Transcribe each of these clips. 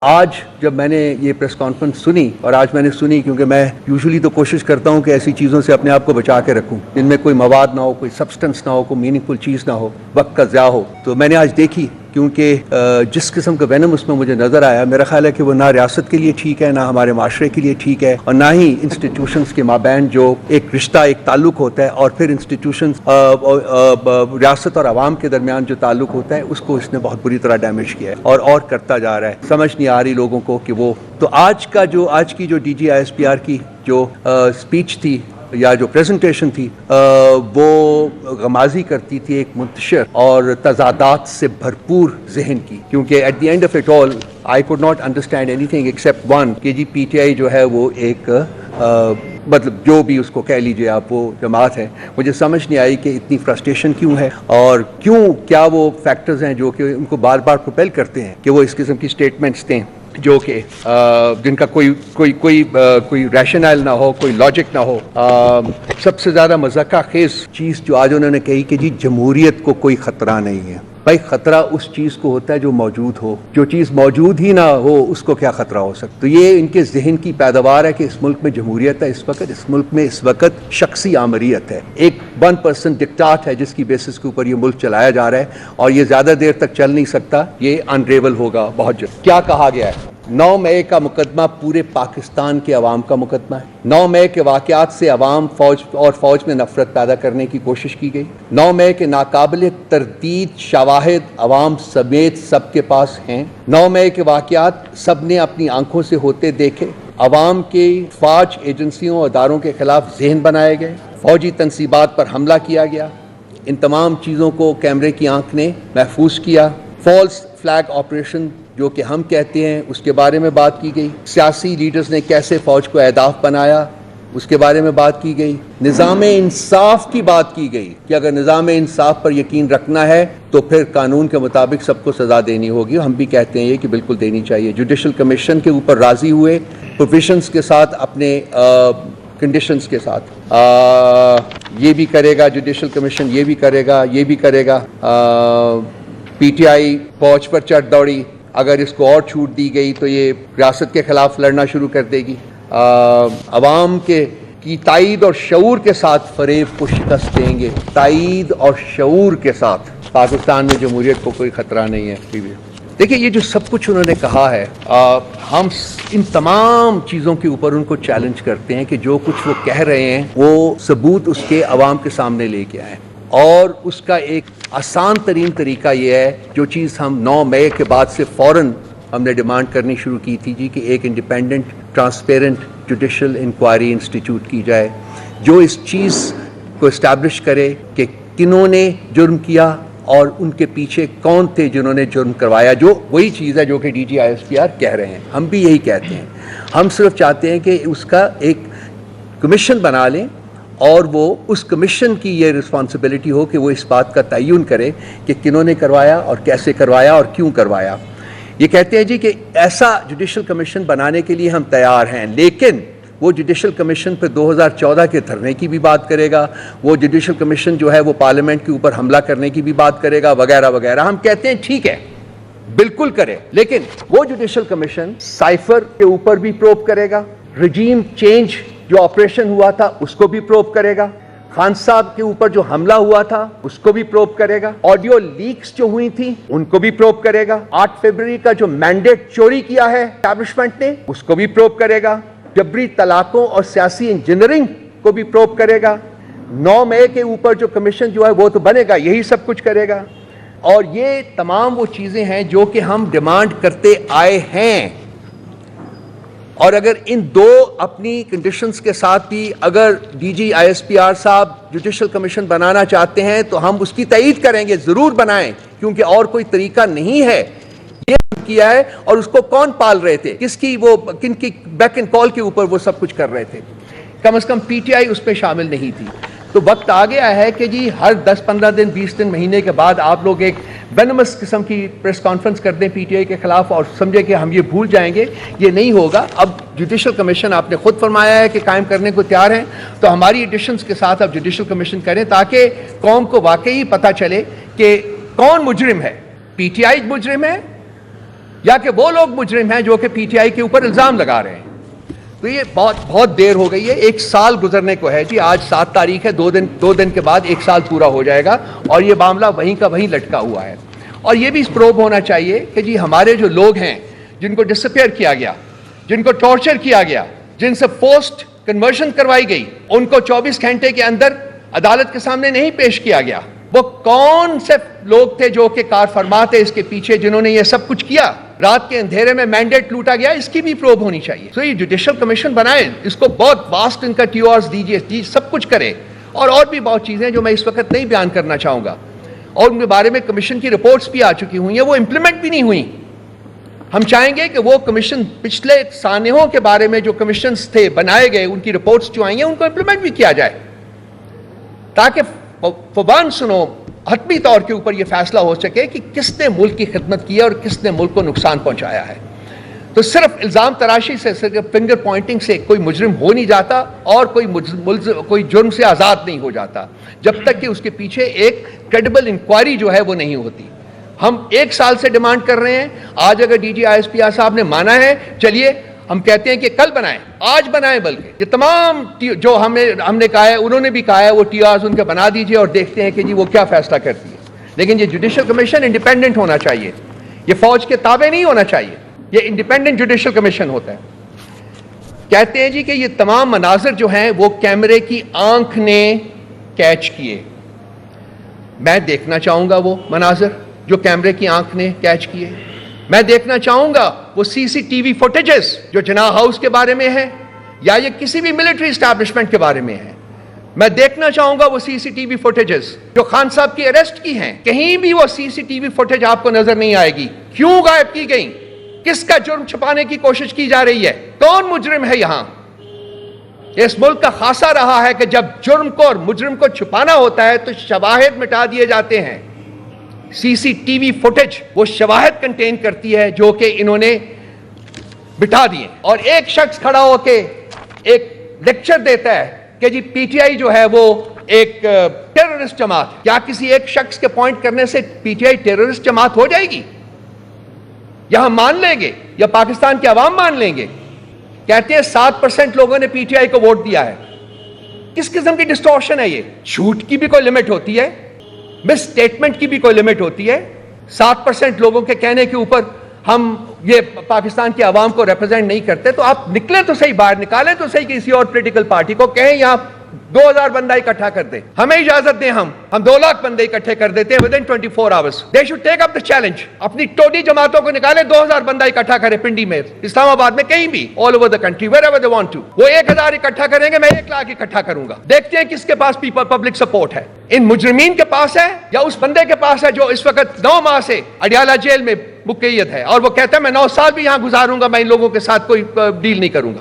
آج جب میں نے یہ پریس کانفرنس سنی، اور آج میں نے سنی کیونکہ میں یوزلی تو کوشش کرتا ہوں کہ ایسی چیزوں سے اپنے آپ کو بچا کے رکھوں جن میں کوئی مواد نہ ہو، کوئی سبسٹنس نہ ہو، کوئی میننگ فل چیز نہ ہو، وقت کا ضیاع ہو، تو میں نے آج دیکھی کیونکہ جس قسم کا وینم اس میں مجھے نظر آیا، میرا خیال ہے کہ وہ نہ ریاست کے لیے ٹھیک ہے، نہ ہمارے معاشرے کے لیے ٹھیک ہے، اور نہ ہی انسٹیٹیوشنز کے مابین جو ایک رشتہ، ایک تعلق ہوتا ہے، اور پھر انسٹیٹیوشنز ریاست اور عوام کے درمیان جو تعلق ہوتا ہے اس کو اس نے بہت بری طرح ڈیمیج کیا ہے اور کرتا جا رہا ہے۔ سمجھ نہیں آ رہی لوگوں کو کہ وہ تو آج کی جو ڈی جی ISPR کی جو اسپیچ تھی یا جو پریزنٹیشن تھی، وہ غمازی کرتی تھی ایک منتشر اور تضادات سے بھرپور ذہن کی، کیونکہ at the end of it all I could not understand anything except one کہ جی PTI جو ہے وہ ایک مطلب جو بھی اس کو کہہ لیجئے آپ، وہ جماعت ہے۔ مجھے سمجھ نہیں آئی کہ اتنی فرسٹریشن کیوں ہے، اور کیا وہ فیکٹرز ہیں جو کہ ان کو بار بار پروپیل کرتے ہیں کہ وہ اس قسم کی سٹیٹمنٹس دیں جو کہ جن کا کوئی ریشنل نہ ہو، کوئی لاجک نہ ہو۔ سب سے زیادہ مذاقہ خیز چیز جو آج انہوں نے کہی کہ جی جمہوریت کو کوئی خطرہ نہیں ہے۔ بھائی خطرہ اس چیز کو ہوتا ہے جو موجود ہو، جو چیز موجود ہی نہ ہو اس کو کیا خطرہ ہو سکتا؟ تو یہ ان کے ذہن کی پیداوار ہے کہ اس ملک میں جمہوریت ہے، اس ملک میں اس وقت شخصی آمریت ہے، ایک 1% ڈکٹاٹ ہے جس کی بیسس کے اوپر یہ ملک چلایا جا رہا ہے، اور یہ زیادہ دیر تک چل نہیں سکتا، یہ انریول ہوگا بہت جلد۔ کیا کہا گیا ہے؟ 9 مئی کا مقدمہ پورے پاکستان کے عوام کا مقدمہ ہے۔ 9 مئی کے واقعات سے عوام فوج میں نفرت پیدا کرنے کی کوشش کی گئی۔ 9 مئی کے ناقابل تردید شواہد عوام سمیت سب کے پاس ہیں۔ 9 مئی کے واقعات سب نے اپنی آنکھوں سے ہوتے دیکھے۔ عوام کی فوج ایجنسیوں اور اداروں کے خلاف ذہن بنائے گئے، فوجی تنصیبات پر حملہ کیا گیا۔ ان تمام چیزوں کو کیمرے کی آنکھ نے محفوظ کیا۔ فالس فلیگ آپریشن جو کہ ہم کہتے ہیں اس کے بارے میں بات کی گئی۔ سیاسی لیڈرز نے کیسے فوج کو اہداف بنایا اس کے بارے میں بات کی گئی۔ نظام انصاف کی بات کی گئی کہ اگر نظام انصاف پر یقین رکھنا ہے تو پھر قانون کے مطابق سب کو سزا دینی ہوگی، ہم بھی کہتے ہیں یہ کہ بالکل دینی چاہیے۔ جوڈیشل کمیشن کے اوپر راضی ہوئے، پروویژنز کے ساتھ، اپنے کنڈیشنز کے ساتھ۔ یہ بھی کرے گا جوڈیشل کمیشن، یہ بھی کرے گا، یہ بھی کرے گا۔ PTI فوج پر چڑھ دوڑی، اگر اس کو اور چھوٹ دی گئی تو یہ ریاست کے خلاف لڑنا شروع کر دے گی۔ عوام کی تائید اور شعور کے ساتھ فریب کو شکست دیں گے، تائید اور شعور کے ساتھ۔ پاکستان میں جمہوریت کو کوئی خطرہ نہیں ہے۔ دیکھیں یہ جو سب کچھ انہوں نے کہا ہے، ہم ان تمام چیزوں کے اوپر ان کو چیلنج کرتے ہیں کہ جو کچھ وہ کہہ رہے ہیں وہ ثبوت اس کے عوام کے سامنے لے کے آئیں، اور اس کا ایک آسان ترین طریقہ یہ ہے، جو چیز ہم 9 مئی کے بعد سے فوراً ہم نے ڈیمانڈ کرنی شروع کی تھی جی کہ ایک independent transparent judicial inquiry institute کی جائے جو اس چیز کو اسٹیبلش کرے کہ کنہوں نے جرم کیا اور ان کے پیچھے کون تھے جنہوں نے جرم کروایا، جو وہی چیز ہے جو کہ DG ISPR کہہ رہے ہیں۔ ہم بھی یہی کہتے ہیں، ہم صرف چاہتے ہیں کہ اس کا ایک کمیشن بنا لیں، اور وہ اس کمیشن کی یہ رسپانسبلٹی ہو کہ وہ اس بات کا تعین کرے کہ کنہوں نے کروایا اور کیسے کروایا اور کیوں کروایا۔ یہ کہتے ہیں جی کہ ایسا جوڈیشل کمیشن بنانے کے لیے ہم تیار ہیں، لیکن وہ جوڈیشل کمیشن پہ 2014 کے دھرنے کی بھی بات کرے گا، وہ جوڈیشل کمیشن جو ہے وہ پارلیمنٹ کے اوپر حملہ کرنے کی بھی بات کرے گا، وغیرہ وغیرہ۔ ہم کہتے ہیں ٹھیک ہے، بالکل کرے، لیکن وہ جوڈیشل کمیشن سائفر کے اوپر بھی پروب کرے گا، رجیم چینج جو آپریشن ہوا تھا اس کو بھی پروب کرے گا، خان صاحب کے اوپر جو حملہ ہوا تھا اس کو بھی پروب کرے گا، آڈیو لیکس جو ہوئی تھی ان کو بھی پروب کرے گا، 8 فروری کا جو مینڈیٹ چوری کیا ہے اسٹیبلشمنٹ نے اس کو بھی پروب کرے گا، جبری طلاقوں اور سیاسی انجینئرنگ کو بھی پروب کرے گا۔ 9 مئی کے اوپر جو کمیشن جو ہے وہ تو بنے گا، یہی سب کچھ کرے گا۔ اور یہ تمام وہ چیزیں ہیں جو کہ ہم ڈیمانڈ کرتے آئے ہیں، اور اگر ان دو اپنی کنڈیشنز کے ساتھ بھی اگر DG ISPR صاحب جوڈیشل کمیشن بنانا چاہتے ہیں تو ہم اس کی تائید کریں گے، ضرور بنائیں، کیونکہ اور کوئی طریقہ نہیں ہے۔ یہ کیا ہے، اور اس کو کون پال رہے تھے، کن کی بیک اینڈ کال کے اوپر وہ سب کچھ کر رہے تھے؟ کم از کم PTI اس پہ شامل نہیں تھی۔ تو وقت آ گیا ہے کہ جی ہر 10-15 دن 20 دن مہینے کے بعد آپ لوگ ایک وینمس قسم کی پریس کانفرنس کر دیں PTI کے خلاف اور سمجھے کہ ہم یہ بھول جائیں گے، یہ نہیں ہوگا۔ اب جوڈیشل کمیشن آپ نے خود فرمایا ہے کہ قائم کرنے کو تیار ہیں، تو ہماری ایڈیشنز کے ساتھ اب جوڈیشل کمیشن کریں تاکہ قوم کو واقعی پتہ چلے کہ کون مجرم ہے۔ PTI مجرم ہے یا کہ وہ لوگ مجرم ہیں جو کہ پی ٹی آئی کے اوپر الزام لگا رہے ہیں. تو یہ بہت دیر ہو گئی ہے. 1 سال گزرنے کو ہے جی. آج 7 تاریخ ہے. 2 دن کے بعد 1 سال پورا ہو جائے گا اور یہ معاملہ وہیں کا وہیں لٹکا ہوا ہے. اور یہ بھی پروب ہونا چاہیے کہ جی ہمارے جو لوگ ہیں جن کو ڈسپیئر کیا گیا, جن کو ٹارچر کیا گیا, جن سے پوسٹ کنورژن کروائی گئی, ان کو 24 گھنٹے کے اندر عدالت کے سامنے نہیں پیش کیا گیا. وہ کون سے لوگ تھے جو کہ کار فرما تھے اس کے پیچھے جنہوں نے یہ سب کچھ کیا؟ رات کے اندھیرے میں مینڈیٹ لوٹا گیا, اس کی بھی پروب ہونی چاہیے. تو یہ جوڈیشل کمیشن بنائے, اس کو بہت واسٹ ان کا ٹی او آرز دیجیے, سب کچھ کرے. اور بھی بہت چیزیں جو میں اس وقت نہیں بیان کرنا چاہوں گا, اور ان کے بارے میں کمیشن کی رپورٹس بھی آ چکی ہوئی ہیں, وہ امپلیمنٹ بھی نہیں ہوئی. ہم چاہیں گے کہ وہ کمیشن پچھلے سانحوں کے بارے میں جو کمیشنز تھے بنائے گئے, ان کی رپورٹس جو آئی ہیں ان کو امپلیمنٹ بھی کیا جائے, تاکہ فوبان سنو حتمی طور کے اوپر یہ فیصلہ ہو سکے کہ کس نے ملک کی خدمت کی ہے اور کس نے ملک کو نقصان پہنچایا ہے. تو صرف الزام تراشی سے, صرف فنگر پوائنٹنگ سے کوئی مجرم ہو نہیں جاتا اور کوئی جرم سے آزاد نہیں ہو جاتا جب تک کہ اس کے پیچھے ایک کریڈیبل انکوائری جو ہے وہ نہیں ہوتی. ہم 1 سال سے ڈیمانڈ کر رہے ہیں. آج اگر D G I S P R صاحب نے مانا ہے, چلیے ہم کہتے ہیں کہ کل بنائیں, آج بنائیں. بلکہ یہ تمام جو ہم نے کہا ہے, انہوں نے بھی کہا ہے, وہ ٹی آرز ان کے بنا دیجئے اور دیکھتے ہیں کہ جی وہ کیا فیصلہ کرتی ہے. لیکن یہ جوڈیشل کمیشن انڈیپینڈنٹ ہونا چاہیے, یہ فوج کے تابع نہیں ہونا چاہیے, یہ انڈیپینڈنٹ جوڈیشل کمیشن ہوتا ہے. کہتے ہیں جی کہ یہ تمام مناظر جو ہیں وہ کیمرے کی آنکھ نے کیچ کیے. میں دیکھنا چاہوں گا وہ مناظر جو کیمرے کی آنکھ نے کیچ کیے. میں دیکھنا چاہوں گا وہ سی سی ٹی وی فوٹیجز جو جناح ہاؤس کے بارے میں ہے یا یہ کسی بھی ملٹری اسٹیبلشمنٹ کے بارے میں ہے. میں دیکھنا چاہوں گا وہ سی سی ٹی وی فوٹیجز جو خان صاحب کی اریسٹ کی ہیں. کہیں بھی وہ سی سی ٹی وی فوٹیج آپ کو نظر نہیں آئے گی. کیوں غائب کی گئی؟ کس کا جرم چھپانے کی کوشش کی جا رہی ہے؟ کون مجرم ہے یہاں؟ اس ملک کا خاصہ رہا ہے کہ جب جرم کو اور مجرم کو چھپانا ہوتا ہے تو شواہد مٹا دیے جاتے ہیں. سی سی ٹی وی فوٹیج وہ شواہد کنٹین کرتی ہے جو کہ انہوں نے بٹھا دیے. اور ایک شخص کھڑا ہو کے ایک لیکچر دیتا ہے کہ جی پی ٹی آئی جو ہے وہ ایک ٹیررسٹ جماعت. کیا کسی ایک شخص کے پوائنٹ کرنے سے پی ٹی آئی ٹیررسٹ جماعت ہو جائے گی؟ یا ہم مان لیں گے یا پاکستان کے عوام مان لیں گے؟ کہتے ہیں 7% لوگوں نے پی ٹی آئی کو ووٹ دیا ہے. کس قسم کی ڈسٹورشن ہے یہ؟ جھوٹ کی بھی کوئی لمٹ ہوتی ہے, مس اسٹیٹمنٹ کی بھی کوئی لمٹ ہوتی ہے. 7% لوگوں کے کہنے کے اوپر ہم یہ پاکستان کے عوام کو ریپرزینٹ نہیں کرتے. تو آپ نکلیں تو صحیح, باہر نکالیں تو صحیح کسی اور پولیٹیکل پارٹی کو, کہیں یہاں 2000 بندہ اکٹھا کر دیں, ہمیں اجازت دیں, ہم 2 لاکھ بندے اکٹھے کر دیتے ہیں within 24 hours. They should take up the challenge. اپنی ٹوٹی جماعتوں کو نکالیں, 2000 بندہ اکٹھا کریں پنڈی میں, اسلام آباد میں, کہیں بھی, all over the country, wherever they want to. وہ 1000 اکٹھا کریں گے, میں 1 لاکھ اکٹھا کروں گا. دیکھتے ہیں کس کے پاس پبلک سپورٹ ہے. ان مجرمین کے پاس ہے یا اس بندے کے پاس ہے جو اس وقت 9 ماہ سے اڈیالہ جیل میں مقید ہے اور وہ کہتا ہے میں 9 سال بھی یہاں گزاروں گا, میں ان لوگوں کے ساتھ کوئی ڈیل نہیں کروں گا.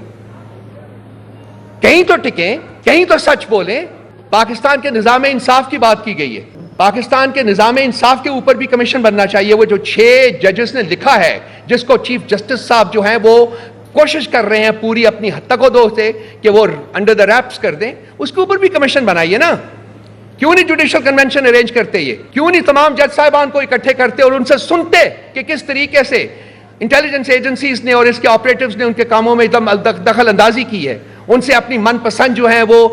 کہیں تو ٹکیں, کہیں تو سچ بولیں. پاکستان کے نظام انصاف کی بات کی گئی ہے. پاکستان کے نظام انصاف کے اوپر بھی کمیشن بننا چاہیے. وہ جو 6 ججز نے لکھا ہے, جس کو چیف جسٹس صاحب جو ہیں وہ کوشش کر رہے ہیں پوری اپنی حد تک دو سے کہ وہ انڈر دا ریپس کر دیں, اس کے اوپر بھی کمیشن بنائیے نا. کیوں نہیں جوڈیشل کنونشن ارینج کرتے؟ یہ کیوں نہیں تمام جج صاحبان کو اکٹھے کرتے اور ان سے سنتے کہ کس طریقے سے انٹیلیجنس ایجنسیز نے اور اس کے آپریٹوز نے ان کے کاموں میں دخل اندازی کی ہے, ان سے اپنی من پسند جو ہیں وہ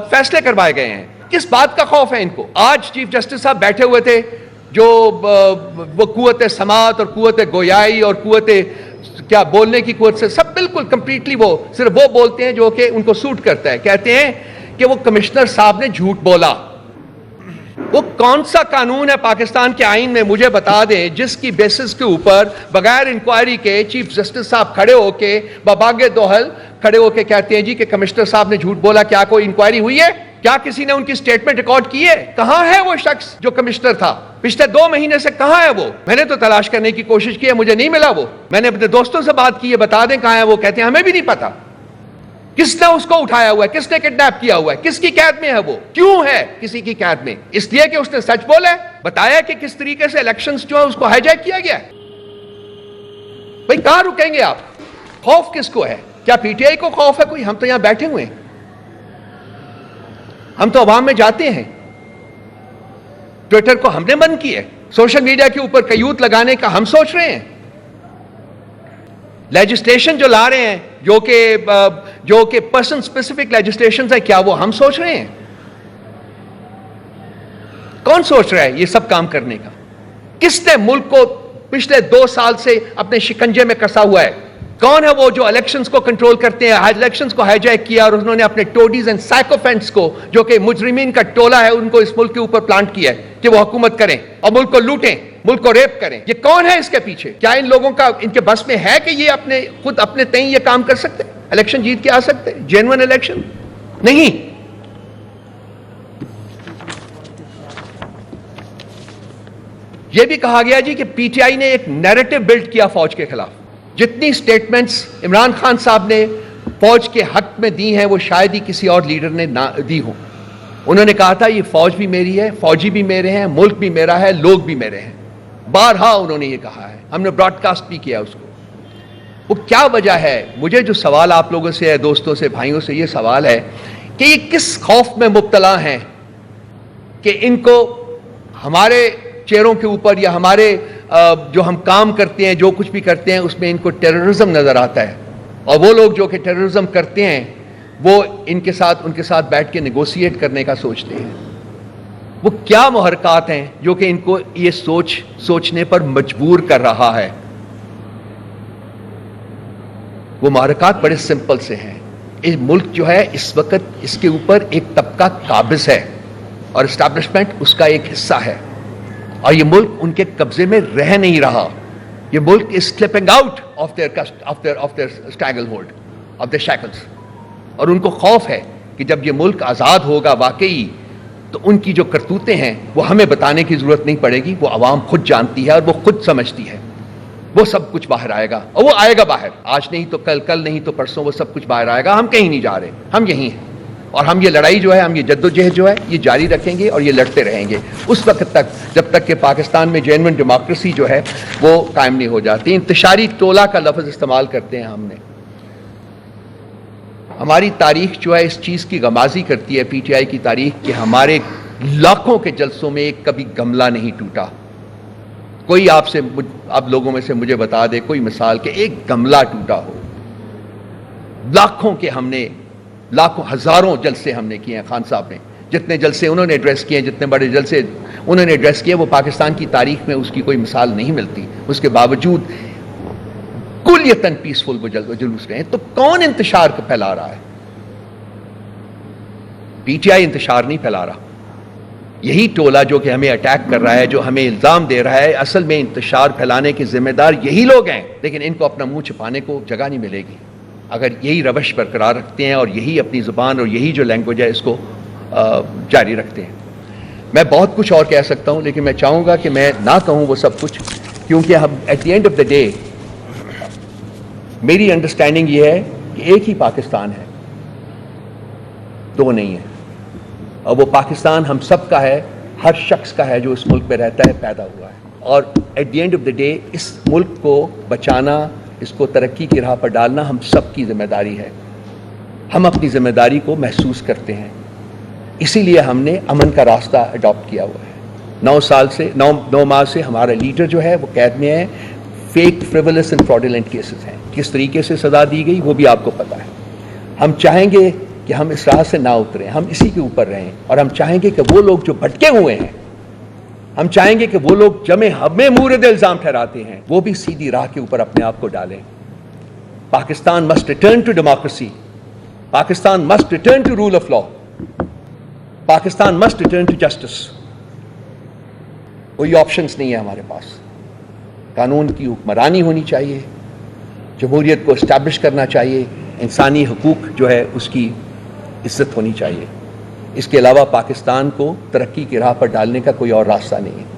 فیصلے کروائے گئے ہیں. کس بات کا خوف ہے ان کو؟ آج چیف جسٹس صاحب بیٹھے ہوئے تھے جو وہ قوت سماعت اور قوت گویائی اور قوت کیا بولنے کی قوت سے سب بالکل کمپلیٹلی وہ صرف وہ بولتے ہیں جو کہ ان کو سوٹ کرتا ہے. کہتے ہیں کہ وہ کمشنر صاحب نے جھوٹ بولا. وہ کون سا قانون ہے پاکستان کے آئین میں, مجھے بتا دیں, جس کی بیسس کے اوپر بغیر انکوائری کے چیف جسٹس صاحب کھڑے ہو کے بباغ دوحل کھڑے ہو کے کہتے ہیں جی کہ کمشنر صاحب نے جھوٹ بولا؟ کیا کوئی انکوائری ہوئی ہے؟ کیا کسی نے ان کی سٹیٹمنٹ ریکارڈ کی ہے؟ کہاں ہے وہ شخص جو کمشنر تھا پچھلے 2 مہینے سے؟ کہاں ہے وہ؟ میں نے تو تلاش کرنے کی کوشش کی ہے, مجھے نہیں ملا. وہ میں نے اپنے دوستوں سے بات کی ہے, بتا دیں کہاں ہے وہ. کہتے ہیں ہمیں بھی نہیں پتا. کس نے اس کو اٹھایا ہوا ہے؟ کس نے کڈنیپ کیا ہوا ہے؟ کس کی قید میں ہے وہ؟ کیوں ہے کسی کی قید میں؟ اس لیے کہ اس نے سچ بولا ہے, بتایا کہ کس طریقے سے الیکشنز جو ہے اس کو ہائی جیک کیا گیا ہے. بھئی کہاں رکیں گے آپ؟ خوف کس کو ہے؟ کیا پی ٹی آئی کو خوف ہے کوئی؟ ہم تو یہاں بیٹھے ہوئے ہیں, ہم تو عوام میں جاتے ہیں. ٹویٹر کو ہم نے بند کیا ہے, سوشل میڈیا کے اوپر قیود لگانے کا ہم سوچ رہے ہیں. لیجسلیشن جو لا رہے ہیں جو کہ پرسن اسپیسیفک لیجسلیشن ہے، کیا وہ ہم سوچ رہے ہیں؟ کون سوچ رہا ہے یہ سب کام کرنے کا؟ کس نے ملک کو پچھلے 2 سال سے اپنے شکنجے میں کسا ہوا ہے؟ کون ہے وہ جو الیکشنز کو کنٹرول کرتے ہیں؟ الیکشنز کو ہائی جیک کیا اور انہوں نے اپنے ٹوڈیز اینڈ سائیکوفینٹس کو، جو کہ مجرمین کا ٹولہ ہے، ان کو اس ملک کے اوپر پلانٹ کیا ہے کہ وہ حکومت کریں اور ملک کو لوٹیں، ملک کو ریپ کریں. یہ کون ہے اس کے پیچھے؟ کیا ان لوگوں کا ان کے بس میں ہے کہ یہ خود اپنے تئیں یہ کام کر سکتے، الیکشن جیت کے آ سکتے؟ جینوئن الیکشن نہیں. یہ بھی کہا گیا جی کہ پی ٹی آئی نے ایک نیریٹو بلڈ کیا فوج کے خلاف. جتنی سٹیٹمنٹس عمران خان صاحب نے فوج کے حق میں دی ہیں وہ شاید ہی کسی اور لیڈر نے نہ دی ہوں. انہوں نے کہا تھا یہ فوج بھی میری ہے، فوجی بھی میرے ہیں، ملک بھی میرا ہے، لوگ بھی میرے ہیں. بارہا انہوں نے یہ کہا ہے، ہم نے براڈ کاسٹ بھی کیا اس کو. وہ کیا وجہ ہے؟ مجھے جو سوال آپ لوگوں سے، دوستوں سے، بھائیوں سے یہ سوال ہے کہ یہ کس خوف میں مبتلا ہیں کہ ان کو ہمارے چہروں کے اوپر یا ہمارے جو ہم کام کرتے ہیں، جو کچھ بھی کرتے ہیں، اس میں ان کو ٹیررزم نظر آتا ہے، اور وہ لوگ جو کہ ٹیررزم کرتے ہیں وہ ان کے ساتھ بیٹھ کے نیگوسیٹ کرنے کا سوچتے ہیں. وہ کیا محرکات ہیں جو کہ ان کو یہ سوچنے پر مجبور کر رہا ہے؟ وہ محرکات بڑے سمپل سے ہیں. یہ ملک جو ہے اس وقت اس کے اوپر ایک طبقہ قابض ہے اور اسٹیبلشمنٹ اس کا ایک حصہ ہے، اور یہ ملک ان کے قبضے میں رہ نہیں رہا. یہ ملک is slipping out of their stranglehold, of their shackles. اور ان کو خوف ہے کہ جب یہ ملک آزاد ہوگا واقعی تو ان کی جو کرتوتیں ہیں وہ ہمیں بتانے کی ضرورت نہیں پڑے گی، وہ عوام خود جانتی ہے اور وہ خود سمجھتی ہے. وہ سب کچھ باہر آئے گا، اور وہ آئے گا باہر. آج نہیں تو کل نہیں تو پرسوں وہ سب کچھ باہر آئے گا. ہم کہیں نہیں جا رہے، ہم یہیں ہیں، اور ہم یہ لڑائی جو ہے، ہم یہ جدوجہد جو ہے یہ جاری رکھیں گے اور یہ لڑتے رہیں گے اس وقت تک جب تک کہ پاکستان میں جینوئن ڈیموکریسی جو ہے وہ قائم نہیں ہو جاتی. انتشاری ٹولہ کا لفظ استعمال کرتے ہیں ہم نے. ہماری تاریخ جو ہے اس چیز کی غمازی کرتی ہے، پی ٹی آئی کی تاریخ، کہ ہمارے لاکھوں کے جلسوں میں ایک کبھی گملہ نہیں ٹوٹا. کوئی آپ لوگوں میں سے مجھے بتا دے کوئی مثال کہ ایک گملہ ٹوٹا ہو. لاکھوں ہزاروں جلسے ہم نے کیے ہیں. خان صاحب نے جتنے جلسے انہوں نے ایڈریس کیے ہیں، جتنے بڑے جلسے انہوں نے ایڈریس کیے، وہ پاکستان کی تاریخ میں اس کی کوئی مثال نہیں ملتی. اس کے باوجود کلیتاً پیسفل وہ جلوس رہے ہیں. تو کون انتشار پھیلا رہا ہے؟ پی ٹی آئی انتشار نہیں پھیلا رہا. یہی ٹولہ جو کہ ہمیں اٹیک کر رہا ہے، جو ہمیں الزام دے رہا ہے، اصل میں انتشار پھیلانے کے ذمہ دار یہی لوگ ہیں. لیکن ان کو اپنا منہ چھپانے کو جگہ نہیں ملے گی اگر یہی روش برقرار رکھتے ہیں اور یہی اپنی زبان اور یہی جو لینگویج ہے اس کو جاری رکھتے ہیں. میں بہت کچھ اور کہہ سکتا ہوں، لیکن میں چاہوں گا کہ میں نہ کہوں وہ سب کچھ، کیونکہ ہم at the end of the day میری انڈرسٹینڈنگ یہ ہے کہ ایک ہی پاکستان ہے، دو نہیں ہے. اور وہ پاکستان ہم سب کا ہے، ہر شخص کا ہے جو اس ملک میں رہتا ہے، پیدا ہوا ہے. اور at the end of the day اس ملک کو بچانا، اس کو ترقی کی راہ پر ڈالنا ہم سب کی ذمہ داری ہے. ہم اپنی ذمہ داری کو محسوس کرتے ہیں، اسی لیے ہم نے امن کا راستہ اڈاپٹ کیا ہوا ہے. 9 ماہ سے ہمارا لیڈر جو ہے وہ قید میں ہے. فیک، فریولس اینڈ فراڈولنٹ کیسز ہیں. کس طریقے سے سزا دی گئی وہ بھی آپ کو پتا ہے. ہم چاہیں گے کہ ہم اس راہ سے نہ اتریں، ہم اسی کے اوپر رہیں، اور ہم چاہیں گے کہ وہ لوگ جو بھٹکے ہوئے ہیں، ہم چاہیں گے کہ وہ لوگ ہمیں مورد الزام ٹھہراتے ہیں، وہ بھی سیدھی راہ کے اوپر اپنے آپ کو ڈالیں. Pakistan must return to democracy. Pakistan must return to rule of law. Pakistan must return to justice. کوئی آپشنز نہیں ہے ہمارے پاس. قانون کی حکمرانی ہونی چاہیے، جمہوریت کو اسٹیبلش کرنا چاہیے، انسانی حقوق جو ہے اس کی عزت ہونی چاہیے. اس کے علاوہ پاکستان کو ترقی کی راہ پر ڈالنے کا کوئی اور راستہ نہیں ہے.